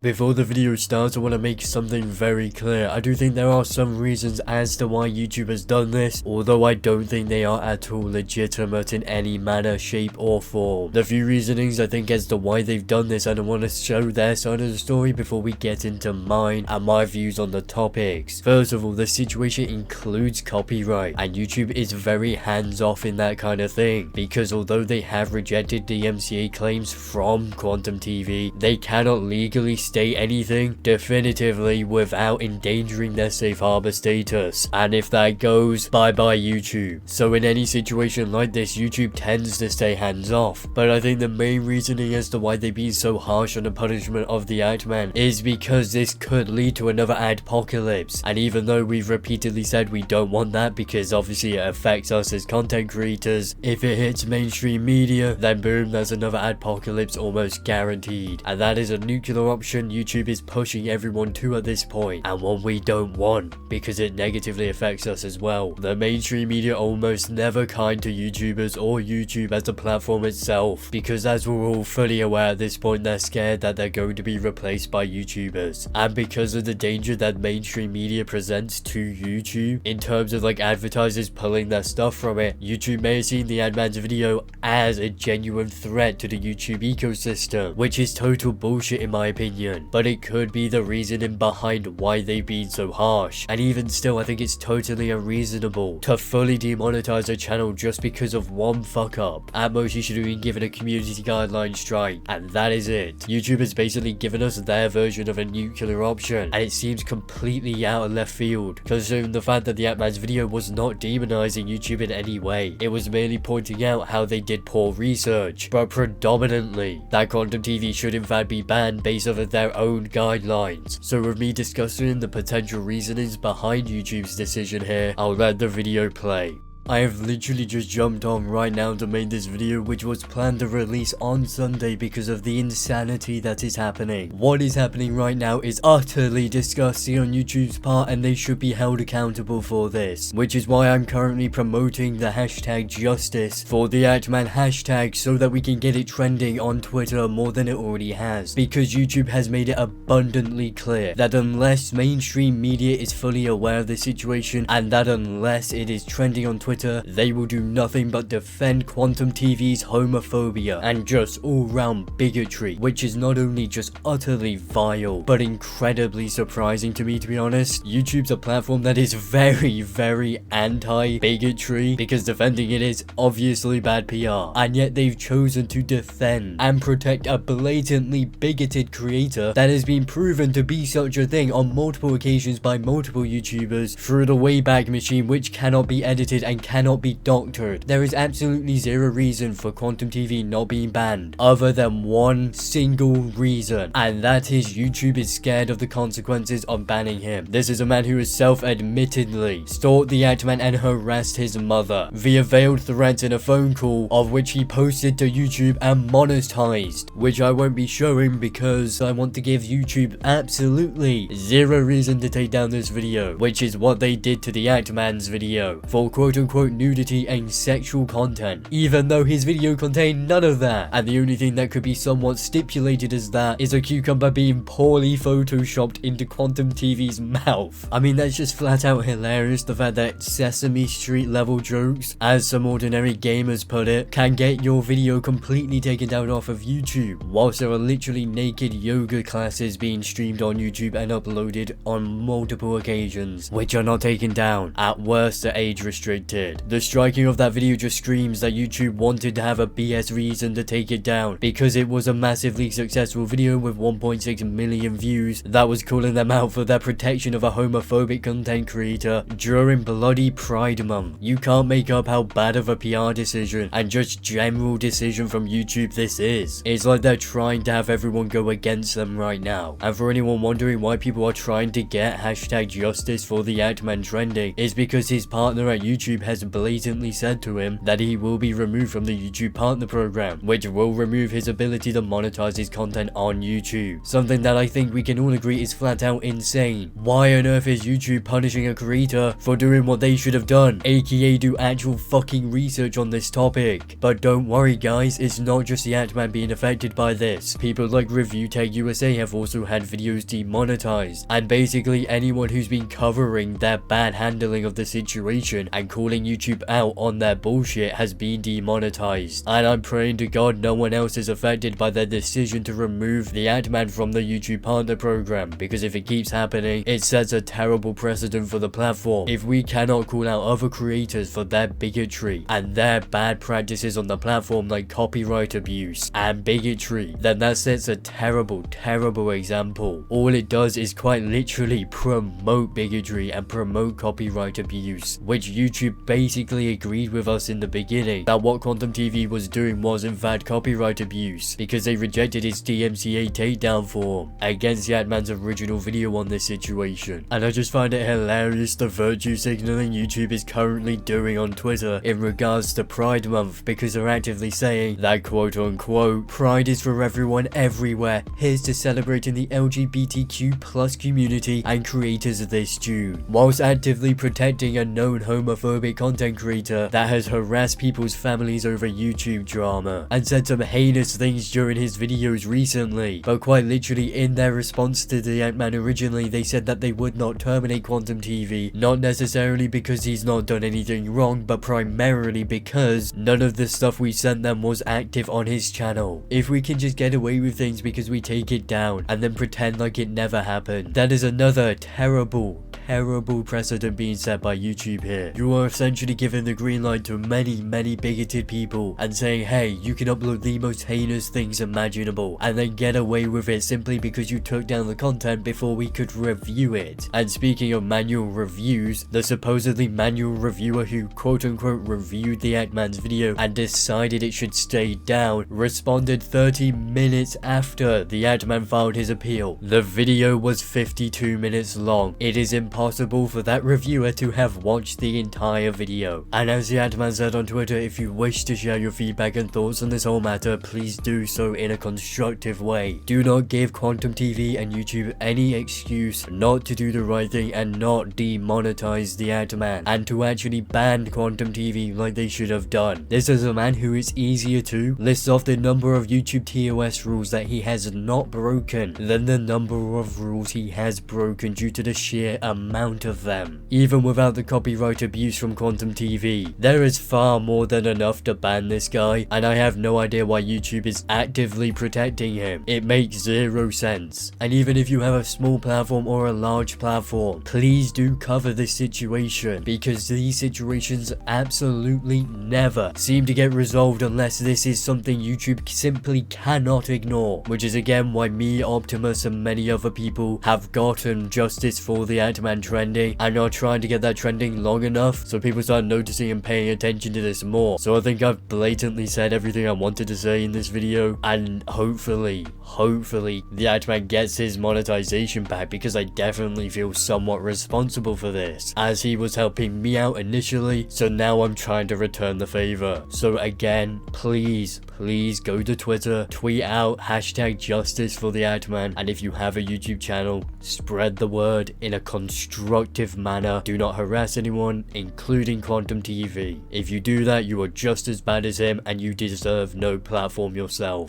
Before the video starts, I want to make something very clear. I do think there are some reasons as to why YouTube has done this, although I don't think they are at all legitimate in any manner, shape or form. The few reasonings I think as to why they've done this, and I want to show their side of the story before we get into mine and my views on the topics. First of all, the situation includes copyright, and YouTube is very hands-off in that kind of thing, because although they have rejected DMCA claims from Quantum TV, they cannot legally state anything definitively without endangering their safe harbor status, and if that goes, bye bye YouTube. So in any situation like this, YouTube tends to stay hands off, but I think the main reasoning as to why they've been so harsh on the punishment of the Adman is because this could lead to another adpocalypse, and even though we've repeatedly said we don't want that because obviously it affects us as content creators, if it hits mainstream media, then boom, there's another adpocalypse almost guaranteed, and that is a nuclear option YouTube is pushing everyone to at this point, and one we don't want because it negatively affects us as well. The mainstream media almost never kind to YouTubers or YouTube as a platform itself, because as we're all fully aware at this point, they're scared that they're going to be replaced by YouTubers, and because of the danger that mainstream media presents to YouTube in terms of like advertisers pulling their stuff from it, YouTube may have seen the Adman's video as a genuine threat to the YouTube ecosystem, which is total bullshit in my opinion. But it could be the reasoning behind why they've been so harsh, and even still I think it's totally unreasonable to fully demonetize a channel just because of one fuck up. At most you should have been given a community guideline strike, and that is it. YouTube has basically given us their version of a nuclear option, and it seems completely out of left field considering the fact that the Atman's video was not demonizing YouTube in any way. It was merely pointing out how they did poor research, but predominantly that Quantum TV should in fact be banned based off of their own guidelines. So with me discussing the potential reasonings behind YouTube's decision here, I'll let the video play. I have literally just jumped on right now to make this video, which was planned to release on Sunday because of the insanity that is happening. What is happening right now is utterly disgusting on YouTube's part, and they should be held accountable for this, which is why I'm currently promoting the hashtag justice for the Atman hashtag so that we can get it trending on Twitter more than it already has, because YouTube has made it abundantly clear that unless mainstream media is fully aware of the situation, and that unless it is trending on Twitter, they will do nothing but defend Quantum TV's homophobia and just all-round bigotry, which is not only just utterly vile, but incredibly surprising to me, to be honest. YouTube's a platform that is very anti-bigotry, because defending it is obviously bad PR, and yet they've chosen to defend and protect a blatantly bigoted creator that has been proven to be such a thing on multiple occasions by multiple YouTubers through the Wayback Machine, which cannot be edited and cannot be doctored. There is absolutely zero reason for Quantum TV not being banned other than one single reason, and that is YouTube is scared of the consequences of banning him. This is a man who has self-admittedly stalked the Atman and harassed his mother via veiled threats in a phone call, of which he posted to YouTube and monetized, which I won't be showing because I want to give YouTube absolutely zero reason to take down this video, which is what they did to the Atman's video for quote-unquote nudity and sexual content, even though his video contained none of that, and the only thing that could be somewhat stipulated as that is a cucumber being poorly photoshopped into Quantum TV's mouth. I mean, that's just flat out hilarious, the fact that Sesame Street level jokes, as some ordinary gamers put it, can get your video completely taken down off of YouTube, whilst there are literally naked yoga classes being streamed on YouTube and uploaded on multiple occasions, which are not taken down. At worst, they're age restricted. The striking of that video just screams that YouTube wanted to have a BS reason to take it down, because it was a massively successful video with 1.6 million views that was calling them out for their protection of a homophobic content creator during bloody Pride Month. You can't make up how bad of a PR decision and just general decision from YouTube this is. It's like they're trying to have everyone go against them right now. And for anyone wondering why people are trying to get hashtag justice for the Atman trending, is because his partner at YouTube has blatantly said to him that he will be removed from the YouTube Partner Program, which will remove his ability to monetize his content on YouTube. Something that I think we can all agree is flat out insane. Why on earth is YouTube punishing a creator for doing what they should have done, aka do actual fucking research on this topic? But don't worry guys, it's not just the Ant-Man being affected by this. People like Review Tech USA have also had videos demonetized, and basically anyone who's been covering their bad handling of the situation and calling YouTube out on their bullshit has been demonetized. And I'm praying to God no one else is affected by their decision to remove the Ant-Man from the YouTube Partner Program, because if it keeps happening, it sets a terrible precedent for the platform. If we cannot call out other creators for their bigotry and their bad practices on the platform like copyright abuse and bigotry, then that sets a terrible example. All it does is quite literally promote bigotry and promote copyright abuse, which YouTube basically agreed with us in the beginning that what Quantum TV was doing was in fact copyright abuse, because they rejected its DMCA takedown form against the Ant-Man's original video on this situation. And I just find it hilarious the virtue signaling YouTube is currently doing on Twitter in regards to Pride Month, because they're actively saying that quote unquote Pride is for everyone everywhere, here's to celebrating the LGBTQ plus community and creators this June, whilst actively protecting a known homophobic content creator that has harassed people's families over YouTube drama and said some heinous things during his videos recently. But quite literally in their response to the Ant-Man originally, they said that they would not terminate Quantum TV, not necessarily because he's not done anything wrong, but primarily because none of the stuff we sent them was active on his channel. If we can just get away with things because we take it down and then pretend like it never happened, that is another terrible precedent being set by YouTube here. You are essentially giving the green light to many bigoted people and saying, hey, you can upload the most heinous things imaginable and then get away with it simply because you took down the content before we could review it. And speaking of manual reviews, the supposedly manual reviewer who quote unquote reviewed the Ant-Man's video and decided it should stay down responded 30 minutes after the Ant-Man filed his appeal. The video was 52 minutes long. It is impossible for that reviewer to have watched the entire video. And as the Ant-Man said on Twitter, if you wish to share your feedback and thoughts on this whole matter, please do so in a constructive way. Do not give Quantum TV and YouTube any excuse not to do the right thing and not demonetize the Ant-Man, and to actually ban Quantum TV like they should have done. This is a man who is easier to list off the number of YouTube TOS rules that he has not broken than the number of rules he has broken due to the sheer amount of them. Even without the copyright abuse from Quantum TV, there is far more than enough to ban this guy, and I have no idea why YouTube is actively protecting him. It makes zero sense. And even if you have a small platform or a large platform, please do cover this situation, because these situations absolutely never seem to get resolved unless this is something YouTube simply cannot ignore, which is again why me, Optimus, and many other people have gotten justice for the Ant-Man trending and are trying to get that trending long enough so people start noticing and paying attention to this more. So I think I've blatantly said everything I wanted to say in this video, and hopefully the Ant-Man gets his monetization back, because I definitely feel somewhat responsible for this, as he was helping me out initially, so now I'm trying to return the favor. So again, please go to Twitter, tweet out #justice for the Ant-Man, and if you have a YouTube channel, spread the word in a constructive manner. Do not harass anyone, including Quantum TV. If you do that, you are just as bad as him and you deserve no platform yourself.